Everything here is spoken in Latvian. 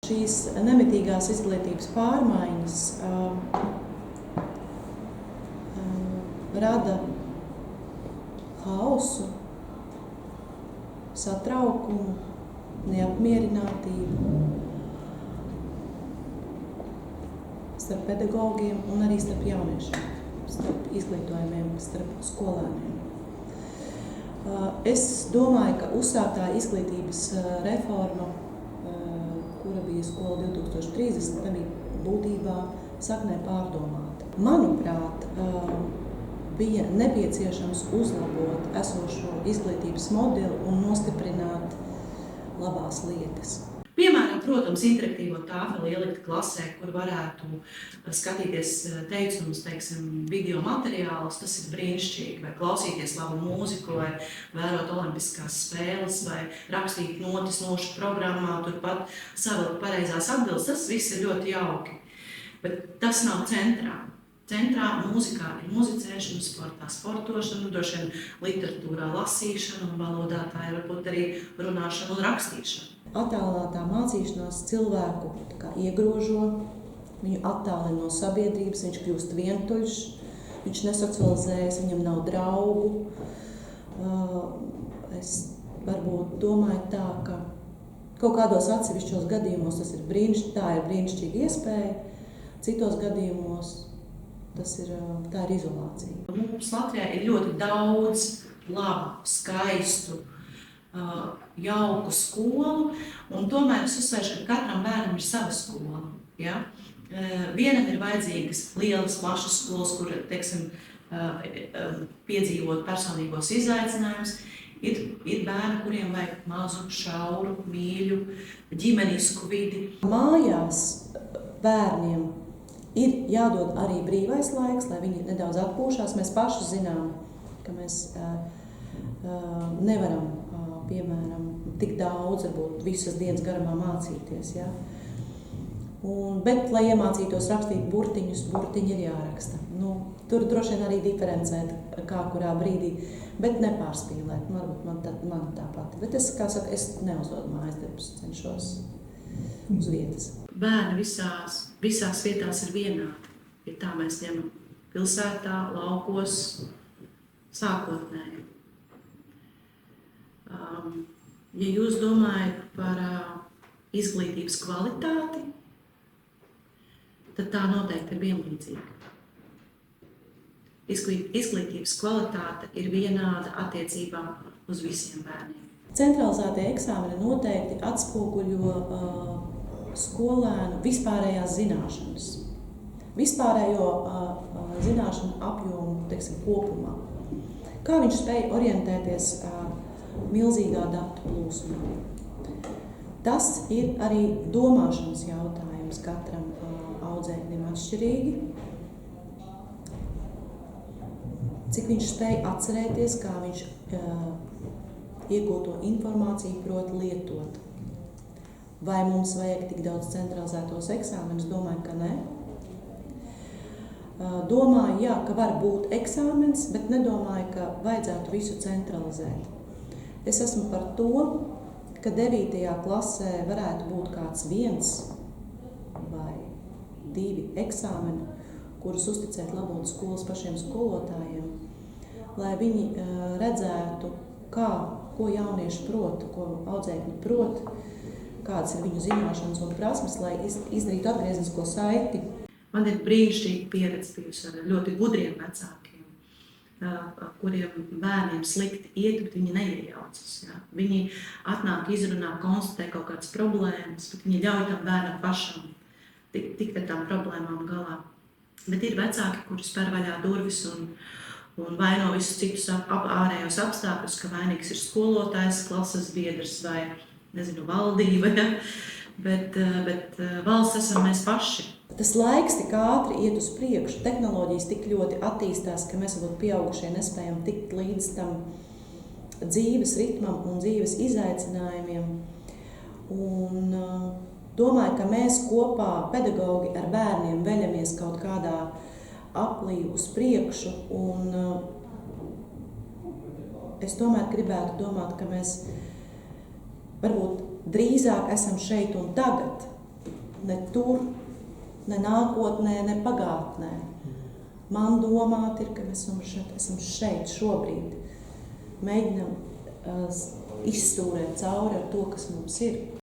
Šīs nemitīgās izglītības pārmaiņas rada hausu, satraukumu, neapmierinātību starp pedagogiem un arī starp jauniešiem, starp izglītojumiem, starp skolēniem. Es domāju, ka uzsāktā izglītības reforma, kura bija skola 2030, nebija būtībā saknē pārdomāta. Manuprāt, bija nepieciešams uzlabot esošo izglītības modeli un nostiprināt labās lietas. Piemēram, protams, interaktīvo tāfeli ielikt klasē, kur varētu skatīties teicumus, video materiālus, tas ir brīnišķīgi, vai klausīties labu mūziku, vai vērot olimpiskās spēles, vai rakstīt notis nošu programmā, turpat savilkt pareizās atbildes, tas viss ir ļoti jauki. Bet tas nav centrā. Centrā mūzikā ir muzicēšana, sportā sportošana, droši vien literatūrā lasīšana un valodā tā ir varbūt arī runāšana un rakstīšana. Attālinātā mācīšanās cilvēku iegrožo, viņu attālina no sabiedrības, viņš kļūst vientuļš, viņš nesocializējas, viņam nav draugu. Es varbūt domāju tā, ka kaut kādos atsevišķos gadījumos tā ir brīnišķīga iespēja, citos gadījumos tā ir izolācija. Mums Latvijā ir ļoti daudz labu, skaistu, jauku skolu, un tomēr es uzsvēršu, ka katram bērnam ir sava skola. Ja? Vienam ir vajadzīgas lielas, plašas skolas, kur, piedzīvot personīgos izaicinājumus. Ir bērni, kuriem vajag mazu, šauru, mīļu, ģimenisku vidi. Mājās bērniem ir jādod arī brīvais laiks, lai viņi nedaudz atpūšās. Mēs paši zinām, ka mēs nevaram, piemēram, tik daudz, varbūt visas dienas garumā mācīties. Ja? Bet, lai iemācītos rakstīt burtiņus, burtiņi ir jāraksta. Tur droši vien arī diferencēt, kā kurā brīdī, bet nepārspīlēt. Varbūt man tā pati. Bet es neuzdodu mājas darbus, cenšos uz vietas. Bērni visās vietās ir vienādi. Ja tā mēs ņemam pilsētā, laukos, sākotnēji. Ja jūs domājat par izglītības kvalitāti, tad tā noteikti ir vienlīdzīga. Izglītības kvalitāte ir vienāda attiecībā uz visiem bērniem. Centralizētie eksāmeni noteikti atspoguļo skolēnu vispārējās zināšanas. Vispārējo zināšanu apjomu, kopumā. Kā viņš spēj orientēties milzīgā datu plūsmā. Tas ir arī domāšanas jautājums katram audzēknim atšķirīgi. Cik viņš spēj atcerēties, kā viņš iegūto informāciju prot lietot. Vai mums vajag tik daudz centralizētos eksāmenus? Domāju, ka nē. Domāju, jā, ka var būt eksāmens, bet nedomāju, ka vajadzētu visu centralizēt. Es esmu par to, ka 9. klasē varētu būt kāds 1 vai 2 eksāmeni, kurus uzticēt labot skolas pašiem skolotājiem, lai viņi redzētu, ko jaunieši prot, ko audzēkņi prot, kādas ir viņu zināšanas un prasmes, lai izdarītu atgrieznisko saiti. Man ir brīnišķīga pieredze bijusi ar ļoti gudriem vecākiem, kuriem bērniem slikti iet, bet viņi neiejaucas. Ja? Viņi atnāk, izrunā, konstatē kaut kādas problēmas, bet viņi ļauj tam bērnam pašam tikt ar tām problēmām galā. Bet ir vecāki, kuri spēr vaļā durvis un vaino visus citus ārējos apstākļus, ka vainīgs ir skolotājs, klases biedrs vai, valdība. Ja? Bet valsts esam mēs paši. Tas laiks tik ātri iet uz priekšu, tehnoloģijas tik ļoti attīstās, ka mēs varbūt pieaugušie nespējam tikt līdz tam dzīves ritmam un dzīves izaicinājumiem. Un domāju, ka mēs kopā, pedagogi ar bērniem, veļamies kaut kādā aplī uz priekšu. Un es tomēr gribētu domāt, ka mēs varbūt drīzāk esam šeit un tagad, ne tur, ne nākotnē, ne pagātnē. Man domāt ir, ka mēs esam šeit šobrīd. Mēģinam izstūrēt cauri ar to, kas mums ir.